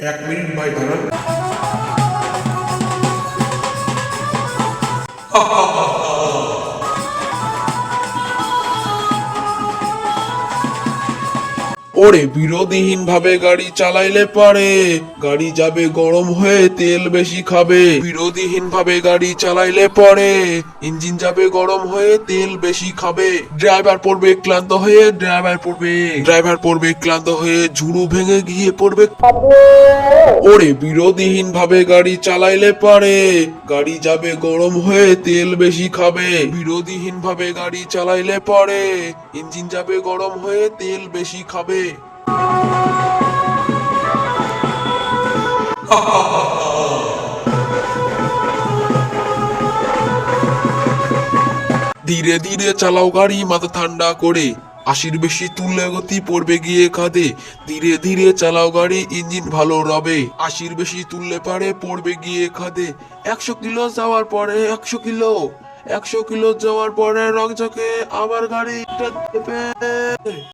1 minute ভাই দাঁড়ান। ওরে বিরোধীহীন ভাবে গাড়ি চালাইলে পারে গাড়ি যাবে গরম হয়ে তেল বেশি খাবে। বিরোধীহীন ভাবে গাড়ি চালাইলে পরে ইঞ্জিন যাবে গরম হয়ে তেল বেশি খাবে। ড্রাইভার পড়বে ক্লান্ত হয়ে ঝুড়ু ভেঙে গিয়ে পড়বে। ওরে বিরোধীহীন ভাবে গাড়ি চালাইলে পারে গাড়ি যাবে গরম হয়ে তেল বেশি খাবে। বিরোধীহীন ভাবে গাড়ি চালাইলে পরে ইঞ্জিন যাবে গরম হয়ে তেল বেশি খাবে। ধীরে ধীরে চালাও গাড়ি মাথা ঠান্ডা করে, 80-র বেশি তুললে গতি পড়বে গিয়ে খাদে। ধীরে ধীরে চালাও গাড়ি ইঞ্জিন ভালো রবে, 80-র বেশি তুললে পারে পড়বে গিয়ে খাদে। 100 কিলো যাওয়ার পরে 100 কিলো যাওয়ার পরে রকঝকে আবার গাড়ি